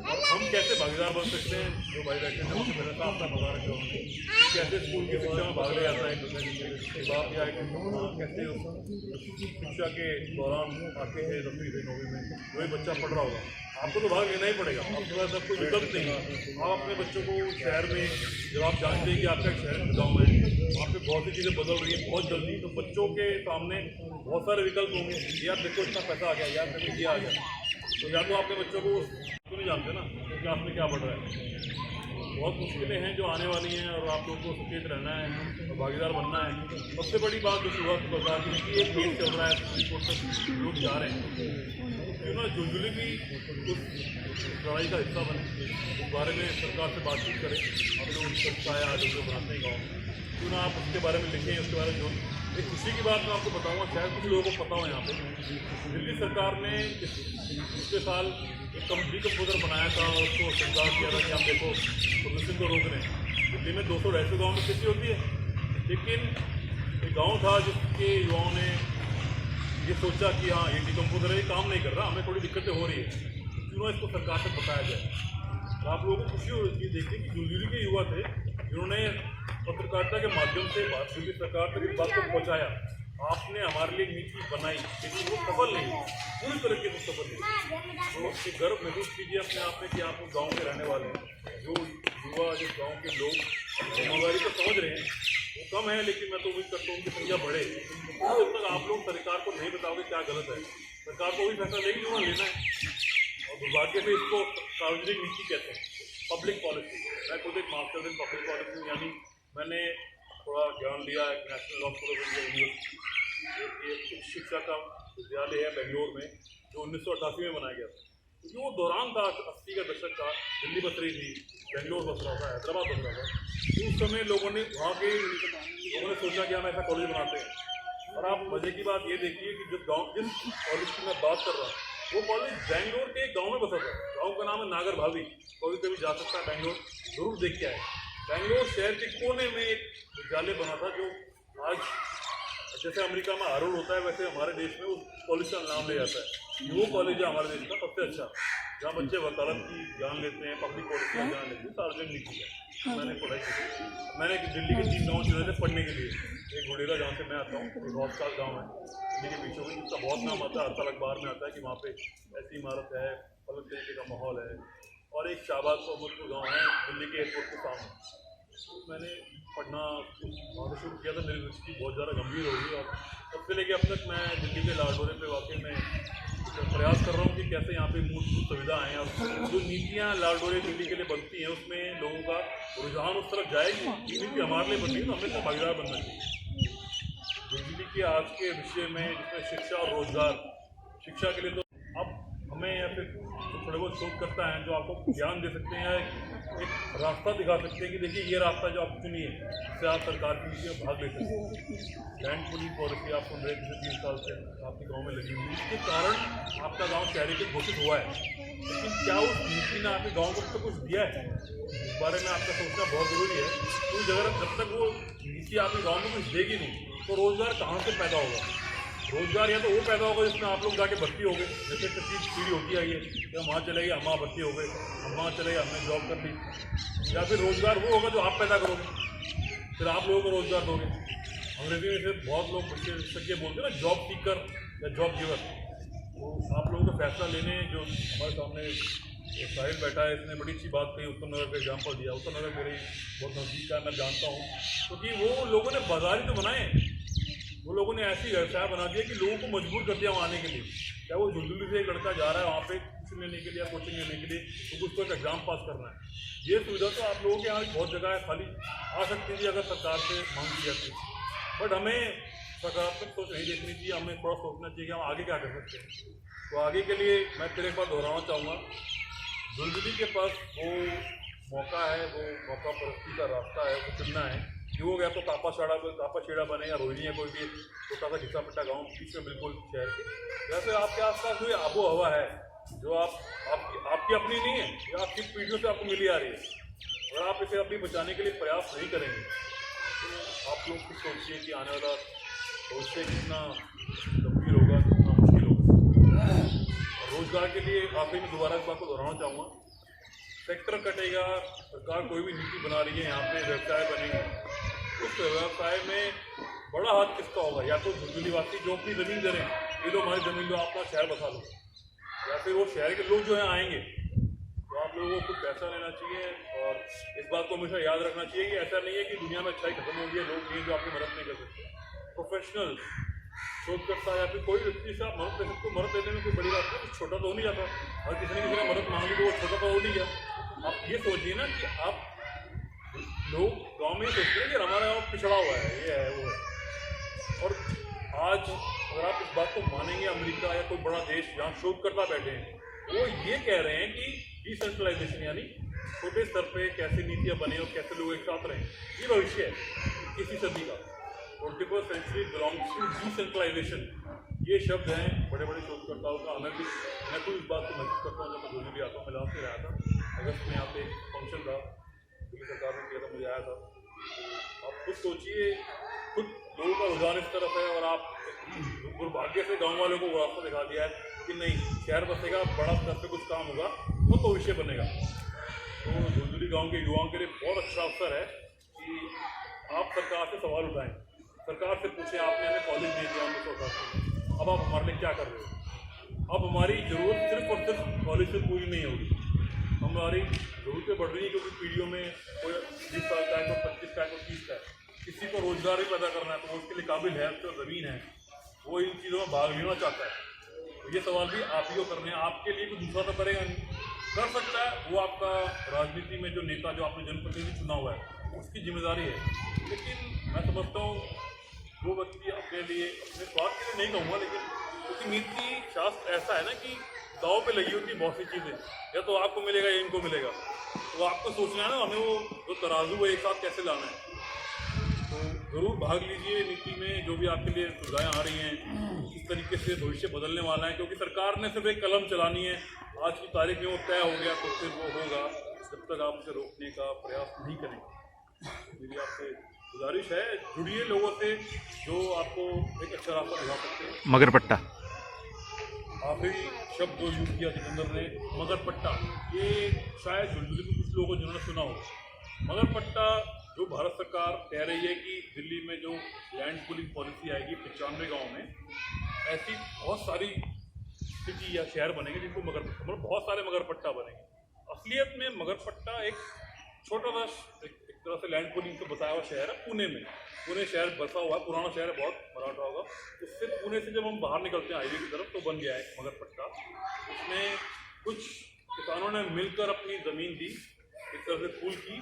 हम कैसे भागीदार बन सकते हैं। जो भाई बैठे हैं उनसे मेरा साफ साफ बता रखा उन्होंने, कैसे स्कूल की शिक्षा में भाग ले जाता है एक बाप या कैसे शिक्षा के दौरान आके है 10वीं से 9वीं में वही बच्चा पढ़ रहा होगा, आपको तो भाग लेना ही पड़ेगा, आपके पास अब कोई विकल्प नहीं है। आप अपने बच्चों को शहर में, जब आप जानते हैं कि आपका एक शहर गाँव है, वहाँ पे बहुत सी चीज़ें बदल रही हैं बहुत जल्दी, तो बच्चों के सामने बहुत सारे विकल्प होंगे। यार देखो इतना पैसा आ गया, यार देखो ये आ गया, तो या तो आपके बच्चों को तो नहीं जानते ना क्लास में क्या बढ़ रहा है। बहुत मुश्किलें हैं जो आने वाली हैं और आप लोगों को सचेत रहना है और भागीदार बनना है। सबसे बड़ी बात जो शुरुआत बता दी कि एक केस चल रहा है, सुप्रीम कोर्ट तक लोग जा रहे हैं, क्यों ना झुंझुनू भी उस लड़ाई का हिस्सा बने, उस बारे में सरकार से बातचीत करें। आप लोग संस्था है आज जो बनाते हैं गाँव में, क्यों ना आप उसके बारे में लिखें, उसके बारे में जो एक खुशी की बात मैं आपको बताऊंगा, शायद कुछ लोगों को पता हो। यहाँ पे दिल्ली सरकार ने पिछले साल एक डिकम्पोजर बनाया था और उसको सरकार किया था कि आप देखो प्रदूषण को रोक रहे हैं। दिल्ली में 200-250 गाँव में खेती होती है, लेकिन एक गाँव था जिसके युवाओं ने ये सोचा कि हाँ ये डिकम्पोजर ये काम नहीं कर रहा, हमें थोड़ी दिक्कतें हो रही है, क्यों ना इसको सरकार से बताया जाए। और आप लोगों को खुशी हो रही है देखिए कि झुंझुनू के युवा थे जिन्होंने पत्रकारिता के माध्यम से दिल्ली सरकार तक इस बात को पहुँचाया, आपने हमारे लिए नीति बनाई, लेकिन वो सफल नहीं, पूरी तरीके से सफल नहीं। तो एक गर्व महसूस कीजिए अपने आप में कि आप उस गाँव के रहने वाले हैं। जो युवा, जिस गाँव के लोग जिम्मेदारी को समझ रहे हैं वो कम है, लेकिन मैं तो उम्मीद करता हूँ उनकी संख्या बढ़े। तो जब तक आप लोग सरकार को नहीं बताओगे क्या गलत है, सरकार को वही फैसला लेगी जो लेना है। और दुर्भाग्य से इसको सार्वजनिक नीति कहते हैं, पब्लिक पॉलिसी। मैं खुद एक मास्टर्स इन पब्लिक पॉलिसी, यानी मैंने थोड़ा ज्ञान लिया है national law school of India university, एक शिक्षा का विद्यालय है बेंगलोर में, जो 1988 में बनाया गया था। क्योंकि वो दौरान था 80 का दशक का, दिल्ली बस रही थी, बेंगलोर बस रहा था, हैदराबाद बस रहा था। तो उस समय लोगों ने वहाँ के लोगों ने सोचा कि हम ऐसा कॉलेज बनाते हैं। और आप मजे की बात ये देखिए कि जिस कॉलेज की मैं बात कर रहा हूँ, वो कॉलेज बेंगलोर के एक गाँव में बसा था। गाँव का नाम है नागर भावी। कभी कभी जा सकता है बेंगलोर, जरूर देख के आए। बेंगलोर शहर के कोने में एक विद्यालय बना था, जो आज जैसे अमेरिका में हार्वर्ड होता है, वैसे हमारे देश में उस कॉलेज का नाम लिया जाता है। वो कॉलेज है हमारे देश का सबसे अच्छा, जहाँ बच्चे वकालत की ज्ञान लेते हैं, पब्लिक पॉलिसी का ज्ञान लेते हैं, सार्वजनिक नीति है। मैंने पढ़ाई की। मैंने दिल्ली के 3 गाँव चुने थे पढ़ने के लिए। एक गुडेरा, जहाँ से मैं आता हूँ, एक हॉस्टाल गाँव है दिल्ली के बीचों में, जिसका बहुत नाम आता है, हर साल अखबार में आता है कि वहाँ पे ऐसी इमारत है, अलग तरीके का माहौल है। और एक शाहबाद सोमतपुर गाँव है दिल्ली के एयरपोर्ट के सामने। तो मैंने पढ़ना वहाँ शुरू किया था। मेरी रुचि बहुत ज़्यादा गंभीर हो गई, और तब से लेके अब तक मैं दिल्ली के लाडोरे पे वाकई में प्रयास कर रहा हूँ कि कैसे यहाँ पे मूलभूत सुविधा आएँ, और जो नीतियाँ लाडोरे दिल्ली के लिए बनती हैं उसमें लोगों का रुझान उस तरफ जाएगी। ये नीति हमारे लिए बन रही है, तो हमें इसका भागीदार बनना चाहिए। दिल्ली के आज के विषय में, जिसमें शिक्षा और रोजगार, शिक्षा के लिए तो अब हमें या फिर थोड़े बहुत शोधकर्ता हैं जो आपको ज्ञान दे सकते हैं, एक रास्ता दिखा सकते हैं कि देखिए ये रास्ता जो आप चुनिए, इससे आप सरकार की नीतियों में भाग ले सकते हैं। लैंड पूलिंग पॉलिसी आप सुन रहे थे 3 साल से आपके गांव में लगी हुई, इसके कारण आपका गांव शहरी के घोषित हुआ है, लेकिन क्या उस नीति ने आपके गाँव को तो कुछ दिया है? इस बारे में आपका सोचना बहुत ज़रूरी है। तो जब तक वो नीति आपके गाँव में कुछ देगी नहीं, तो रोज़गार कहाँ से पैदा होगा? रोजगार या तो वो पैदा होगा जिसमें आप लोग जाके भर्ती हो गए, जैसे 25 पीढ़ी होती आई है कि हम वहाँ चले गए, हम वहाँ भर्ती हो गए, हम वहाँ चले गए, हमने जॉब कर ली। या फिर रोजगार वो होगा जो आप पैदा करोगे, फिर आप लोगों को रोजगार दोगे। अंग्रेजी में फिर बहुत लोग विशेषज्ञ बोलते हैं ना, जॉब सीकर या जॉब गिवर। तो आप लोगों को फैसला लेने, जो हमारे सामने साहिल बैठा है, इसने बड़ी अच्छी बात कही, उत्तर नगर का एग्जाम्पल दिया। उत्तर नगर मेरे बहुत नज़दीक का, मैं जानता हूँ, क्योंकि वो लोगों ने बाजार ही तो बनाए। वो लोगों ने ऐसी व्यवसाय बना दिया कि लोगों को मजबूर कर दिया वहाँ आने के लिए। क्या वो झुंझुनू से एक लड़का जा रहा है वहाँ पे ट्यूशन लेने के लिए या कोचिंग लेने के लिए, तो उसको एक एग्जाम पास करना है। ये सुविधा तो आप लोगों के यहाँ बहुत जगह है, खाली आ सकती थी अगर सरकार से मांग की जाती। बट हमें सकारात्मक सोच नहीं देखनी चाहिए, हमें थोड़ा सोचना चाहिए कि हम आगे क्या कर सकते हैं। तो आगे के लिए मैं तेरे पास दोहराना चाहूँगा, झुंझुनू के पास वो मौका है, वो मौका परस्ती का रास्ता है, वो चुनना है कि वो या तो कापाशेड़ा बने या रोहिणी या कोई भी छोटा सा घिसा पिटा गाँव बीच में बिल्कुल शहर के, या फिर आपके आसपास जो आबो हवा है जो आपकी अपनी नहीं है, या आपकी पीढ़ियों से आपको मिली आ रही है। अगर आप इसे अपनी बचाने के लिए प्रयास नहीं करेंगे तो आप लोग कुछ सोचिए कि आने वाला भविष्य कितना गंभीर होगा, कितना मुश्किल होगा। रोजगार के लिए आखिर में दोबारा इस बात को दोहराना चाहूँगा, सेक्टर कटेगा, सरकार कोई भी नीति बना रही है, यहाँ पे व्यवसाय बनेगा, उस व्यवसाय में बड़ा हाथ किसका होगा? या तो झुंझुनूवासी जो अपनी ज़मीन दे रहे हैं, ये लो हमारी ज़मीन लो, अपना शहर बसा लो, या फिर वो शहर के लोग जो हैं आएंगे। तो आप लोगों को कुछ पैसा लेना चाहिए, और इस बात को हमेशा याद रखना चाहिए कि ऐसा नहीं है कि दुनिया में अच्छाई खत्म हो गई है, लोग नहीं जो आपकी मदद नहीं कर सकते। प्रोफेशनल शोधकर्ता या फिर कोई व्यक्ति से आप मदद दे सकते हो। मदद देने में कोई बड़ी बात नहीं, कुछ छोटा तो हो नहीं जाता। और किसी ने किसी का मदद मांग ली तो वो छोटा तो हो नहीं गया। आप ये सोचिए ना कि आप लोग गांव में ये सोचते हैं कि हमारा गाँव पिछड़ा हुआ है, ये है वो है। और आज अगर आप इस बात को मानेंगे, अमेरिका या कोई बड़ा देश जहाँ शोधकर्ता बैठे हैं, वो ये कह रहे हैं कि डिसेंट्रलाइजेशन यानी छोटे स्तर पे कैसे नीतियाँ बने और कैसे लोग एक साथ रहें, ये भविष्य है किसी सदी का। 21st century belongs to decentralisation, ये शब्द हैं बड़े बड़े शोधकर्ताओं का। मैं खुद इस बात को महसूस करता हूँ। जब मैं दिल्ली भी आता हूँ, मैं लास्ट से रहा था अगस्त में, यहाँ पे एक फंक्शन था, दिल्ली सरकार ने किया था, मुझे आया था। आप खुद सोचिए, खुद लोगों का रुझान इस तरफ है, और आप दुर्भाग्य से गाँव वालों को वो रास्ता दिखा दिया है कि नहीं, शहर बसेगा, बड़ा स्तर पे कुछ काम होगा तो भविष्य बनेगा। तो झुंझुनू गाँव के युवाओं के लिए बहुत अच्छा अवसर है कि आप सरकार से सवाल उठाएं, सरकार से पूछें, आपने हमें कॉलेज दे दिया, हमने सरकार से, अब आप हमारे लिए क्या कर रहे हो? अब हमारी ज़रूरत सिर्फ और सिर्फ कॉलेज से पूरी नहीं होगी, हमारी ज़रूरतें बढ़ रही है, क्योंकि पीढ़ियों में कोई 20 साल का है, कोई 25 का है, कोई 30 का है, किसी को रोजगार ही पैदा करना है, तो वो उसके लिए काबिल है, उसको ज़मीन है, वो इन चीज़ों में भाग लेना चाहता है। तो ये सवाल भी आप ही को करने हैं, आपके लिए कोई दूसरा तो करेगा नहीं। कर सकता है वो आपका राजनीति में जो नेता, जो आपने जनप्रतिनिधि चुना हुआ है, उसकी जिम्मेदारी है। लेकिन मैं समझता हूँ वो व्यक्ति अपने लिए, अपने स्वार्थ के लिए नहीं कहूँगा, लेकिन क्योंकि नीति शास्त्र ऐसा है ना कि दाव पे लगी होती है बहुत सी चीज़ें, या तो आपको मिलेगा या इनको मिलेगा। तो आपको सोचना है ना, हमें वो जो तराजू है एक साथ कैसे लाना है। तो ज़रूर भाग लीजिए नीति में, जो भी आपके लिए सुविधाएँ आ रही हैं, किस तरीके से भविष्य बदलने वाला है, क्योंकि सरकार ने सिर्फ एक कलम चलानी है, आज की तारीख में वो तय हो गया तो फिर वो होगा, जब तक आप उसे रोकने का प्रयास नहीं करेंगे। मेरी आपसे गुजारिश है, जुड़िए लोगों से जो आपको एक अच्छा रास्ता दिखा सकते हैं। मगरपट्टा आखिरी शब्द जो यूज़ किया जितेंद्र ने, मगरपट्टा, ये शायद झुंझुनू के कुछ लोगों जिन्होंने सुना हो। मगरपट्टा जो भारत सरकार कह रही है कि दिल्ली में जो लैंड पूलिंग पॉलिसी आएगी 95 गाँव में, ऐसी बहुत सारी सिटी या शहर बनेंगे जिनको मगरपट्टा, मतलब बहुत सारे मगरपट्टा बनेंगे। असलियत में मगरपट्टा एक छोटा सा एक तरह से लैंड पूलिंग से बताया हुआ शहर है पुणे में। पुणे शहर बसा हुआ है, पुराना शहर है, बहुत मराठा होगा। उससे पुणे से जब हम बाहर निकलते हैं हाईवे की तरफ तो बन गया है मगरपट्टा। उसमें कुछ किसानों ने मिलकर अपनी ज़मीन दी, एक तरह से पूल की,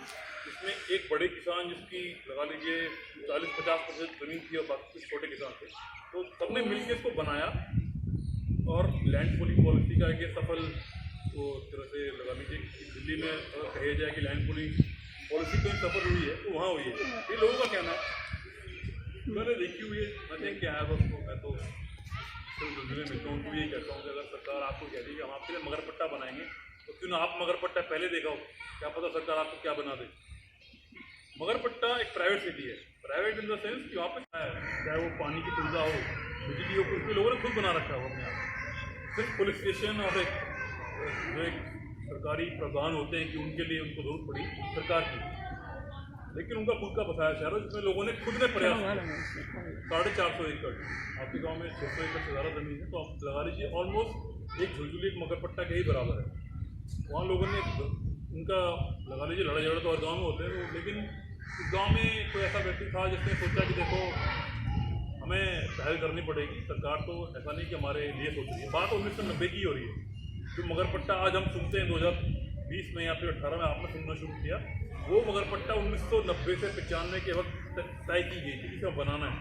जिसमें एक बड़े किसान जिसकी लगा लीजिए 40-50% ज़मीन थी और बाकी कुछ छोटे किसान थे, तो सबने मिलकर इसको बनाया और लैंड पूलिंग पॉलिसी का एक सफल वो तरह से लगा लीजिए कि दिल्ली में अगर कहा जाए कि लैंड पूलिंग पॉलिसी कहीं सफल हुई है तो वहाँ हुई है। ये लोगों का कहना है, मैंने देखी हुई है। मैं थिंक क्या है उसको, मैं तो जुड़ने मिलता हूँ, उनको यही कहता हूँ कि अगर सरकार आपको कहती है कि हम आपके लिए मगरपट्टा बनाएंगे तो क्यों ना आप मगरपट्टा पहले देखा हो, क्या पता सरकार आपको क्या बना दे। मगरपट्टा एक प्राइवेट सिटी है, प्राइवेट इन द सेंस कि वहाँ पर है, चाहे वो पानी की सुविधा हो, बिजली हो, कुछ भी लोगों ने खुद बना रखा है अपने यहाँ। सिर्फ पुलिस स्टेशन और एक जो एक सरकारी प्रधान होते हैं कि उनके लिए उनको जरूरत पड़ी सरकार की, लेकिन उनका खुद का बसाया शहर है जिसमें लोगों ने खुद ने प्रयास किया। 450 एकड़, आपके गांव में 600 एकड़ से ज़्यादा ज़मीन है, तो आप लगा लीजिए ऑलमोस्ट एक झुलझुली एक मगरपट्टा के ही बराबर है। वहाँ लोगों ने उनका लगा लीजिए लड़ाई झगड़ा तो हर गाँव में होते हैं, लेकिन उस गाँव में कोई ऐसा व्यक्ति था जिसने सोचा कि देखो हमें पहल करनी पड़ेगी, सरकार तो ऐसा नहीं कि हमारे लिए सोच रही है। बात 1990 की हो रही है। जो मगरपट्टा आज हम सुनते हैं 2020 में या फिर 18 में आपने सुनना शुरू किया, वो मगरपट्टा 1990 से 95 के वक्त तय की गई थी कि इसे बनाना है।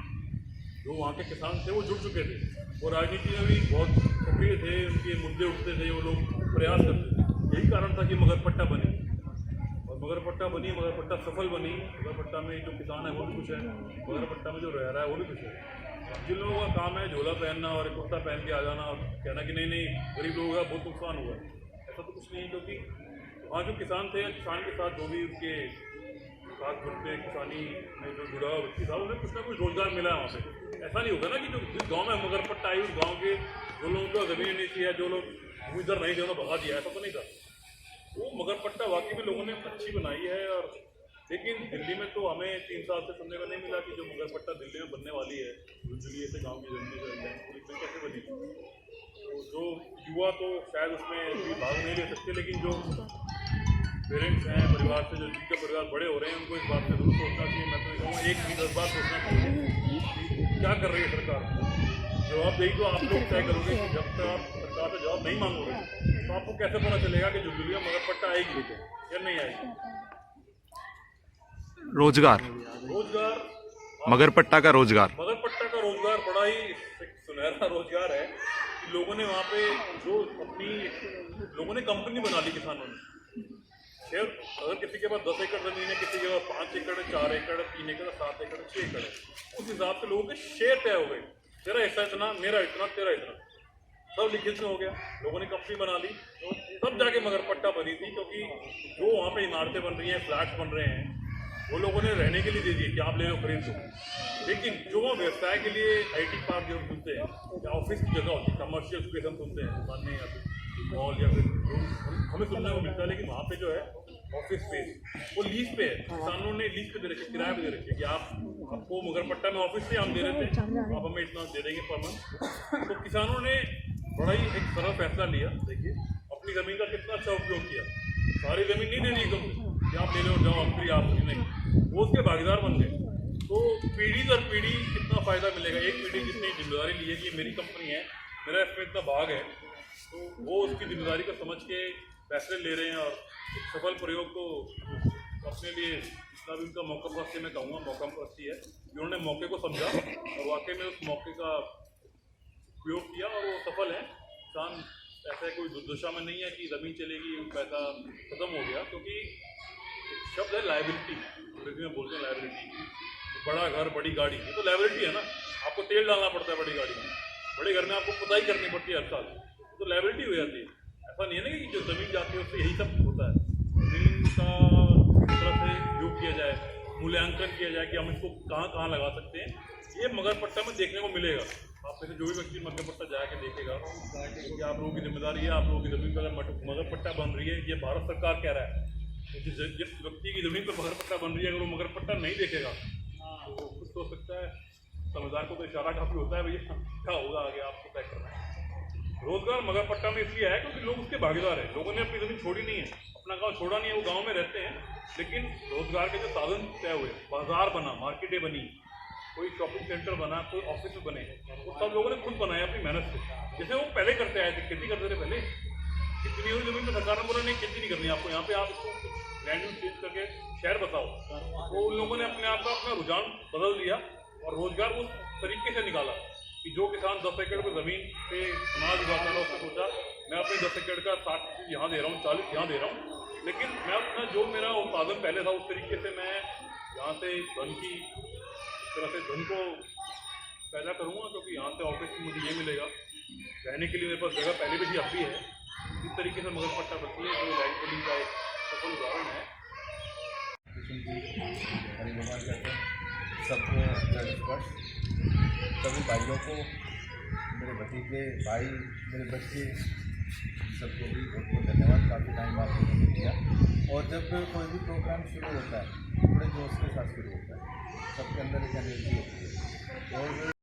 जो वहाँ के किसान थे वो जुड़ चुके थे, वो राजनीति में भी बहुत सक्रिय थे, उनके मुद्दे उठते थे, वो लोग प्रयास करते थे। यही कारण था कि मगरपट्टा बनी और मगरपट्टा बनी, मगरपट्टा सफल बनी। मगरपट्टा में जो किसान है वो भी खुश है, मगरपट्टा में जो रह रहा है वो भी खुश है। जिन लोगों का काम है झोला पहनना और कुर्ता पहन के आ जाना और कहना कि नहीं नहीं गरीब लोगों का बहुत नुकसान हुआ, ऐसा तो कुछ नहीं है। क्योंकि वहाँ जो किसान थे, किसान के साथ जो भी उनके साथ जुड़ते किसानी में जो जुड़ा हुआ व्यक्ति था, उन्हें कुछ ना कुछ रोजगार मिला है वहाँ पे। ऐसा नहीं होगा ना कि जो जिस गाँव में मगरपट्टा आई उस गाँव के जो लोगों को ज़मीन नहीं थी या जो लोग भूमिधर नहीं थे उन्हें भगा दिया, ऐसा तो नहीं था। वो मगरपट्टा वाकई में लोगों ने अच्छी बनाई है। और लेकिन दिल्ली में तो हमें 3 साल से सुनने का नहीं मिला कि जो मगरपट्टा दिल्ली में बनने वाली है, झुंझुनू से गाँव की जमीन में कैसे बनी। तो जो युवा तो शायद उसमें भाग नहीं ले सकते, लेकिन जो पेरेंट्स हैं परिवार से, जो जिनके परिवार बड़े हो रहे हैं, उनको इस बात में जरूर सोचना चाहिए। मैं तो कहूँगा एक भी 10 बार सोचना चाहिए कि क्या कर रही है सरकार। जवाबदेही तो आप लोग तय करोगे कि जब तक आप सरकार से जवाब नहीं मांगोगे तो आपको कैसे पता चलेगा कि झुंझुनू में मगरपट्टा आएगी या नहीं आएगी। रोजगार, मगरपट्टा का रोजगार बड़ा ही सुनहरा रोजगार है कि लोगों ने वहाँ पे जो लोगों ने कंपनी बना ली किसानों ने। शेयर अगर किसी के पास 10 एकड़ जमीन है, किसी के पास 5 एकड़, 4 एकड़, 3 एकड़, 7 एकड़, 6 एकड़ है, उस हिसाब से लोगों के शेयर तय हो गए। तेरा हिस्सा इतना, मेरा इतना, तेरा इतना, सब लिखित में हो गया। लोगों ने कंपनी बना ली, तो तब जाके मगरपट्टा बनी थी। क्योंकि जो वहाँ पे इमारतें बन रही हैं, फ्लैट्स बन रहे हैं, वो लोगों ने रहने के लिए दे दिए कि आप ले लो, खरीद लो। लेकिन जो व्यवसाय के लिए IT पार्क जो सुनते हैं या ऑफिस की जगह होती है, कमर्शियल स्पेस हम सुनते हैं दुकानें या फिर मॉल या फिर हमें सुनने को मिलता है, लेकिन वहाँ पे जो है ऑफिस स्पेस वो लीज पे है। किसानों ने लीज पे दे रखे, किराए पे दे रखे कि आपको मगरपट्टा में ऑफिस से हम दे रहे थे, आप हमें इतना दे देंगे पर मंथ। तो किसानों ने बड़ा ही एक सरल फैसला लिया। देखिए अपनी ज़मीन का कितना अच्छा उपयोग किया। सारी ज़मीन नहीं देनी कंपनी कि आप ले लो जाओ, आप फ्री, आप नहीं, वो उसके भागीदार बन गए। तो पीढ़ी दर पीढ़ी कितना फ़ायदा मिलेगा। एक पीढ़ी जिसने जिम्मेदारी ली है कि मेरी कंपनी है, मेरा इसमें इतना भाग है, तो वो उसकी जिम्मेदारी को समझ के फैसले ले रहे हैं और सफल प्रयोग को अपने लिए जितना भी उनका मौका परस्ती, मैं कहूँगा मौका परस्ती है कि उन्होंने मौके को समझा और वाकई में उस मौके का उपयोग किया और वो सफल है। किसान ऐसा कोई दुर्दशा में नहीं है कि ज़मीन चलेगी पैसा ख़त्म हो गया, क्योंकि शब्द है लाइबिलिटी, अंग्रेजी में बोलते हैं लाइबिलिटी। बड़ा घर बड़ी गाड़ी, ये तो लाइबिलिटी है ना, आपको तेल डालना पड़ता है बड़ी गाड़ी में, बड़े घर में आपको पुताई करनी पड़ती है हर साल, तो लाइबिलिटी हो जाती है। ऐसा नहीं है ना कि जो ज़मीन जाती है उससे यही सब होता है। ज़मीन का किस तरह से उपयोग किया जाए, मूल्यांकन किया जाए कि हम इसको कहाँ कहाँ लगा सकते हैं, ये मगरपट्टा में देखने को मिलेगा। आप में से जो भी व्यक्ति मगरपट्टा जाके देखेगा कि आप लोगों की जिम्मेदारी है, आप लोगों की ज़मीन पर अगर मगरपट्टा बन रही है, ये भारत सरकार कह रहा है, जिस व्यक्ति की ज़मीन पर मगरपट्टा बन रही है अगर वो मगरपट्टा नहीं देखेगा तो कुछ हो सकता है। समझदार को तो इशारा काफ़ी होता है, भैया क्या होगा आगे आपको तय करना है। रोजगार मगरपट्टा में इसलिए है क्योंकि लोग उसके भागीदार हैं, लोगों ने अपनी ज़मीन छोड़ी नहीं है, अपना गांव छोड़ा नहीं है, वो गांव में रहते हैं, लेकिन रोजगार के जो साधन तय हुए, बाजार बना, मार्केटें बनी, कोई शॉपिंग सेंटर बना, कोई ऑफिस बने, वो सब लोगों ने खुद बनाया अपनी मेहनत से, जैसे वो पहले करते आए थे, खेती करते थे पहले। खेती नहीं हुई ज़मीन पर सरकार ने बोला नहीं खेती नहीं करनी आपको, यहाँ पे आप इसको लैंड यूज चेंज करके शहर बताओ, तो उन लोगों ने अपने आप का अपना रुझान बदल दिया और रोजगार उस तरीके से निकाला कि जो किसान 10 एकड़ में ज़मीन पे अनाज उगाता था उसने सोचा मैं अपने 10 एकड़ का 60 यहाँ दे रहा हूँ, 40 यहाँ दे रहा हूँ, लेकिन मैं अपना जो मेरा उत्पादन पहले था उस तरीके से मैं यहाँ से धन की तरह से धन को पैदा करूँगा, क्योंकि यहाँ से ऑफिस में मुझे ये मिलेगा, रहने के लिए मेरे पास जगह पहले भी थी अब भी है। इस तरीके से मगरपट्टा बची है, जो लैंड पुलिंग का एक सफल उदाहरण है। सबको सभी भाइयों को, मेरे भतीजे भाई, मेरे बच्चे, सबको भी बहुत बहुत धन्यवाद। काफ़ी टाइम आपने दिया, और जब कोई भी प्रोग्राम शुरू होता है बड़े जोश के साथ शुरू होता है, सबके अंदर एक एनर्जी होती है और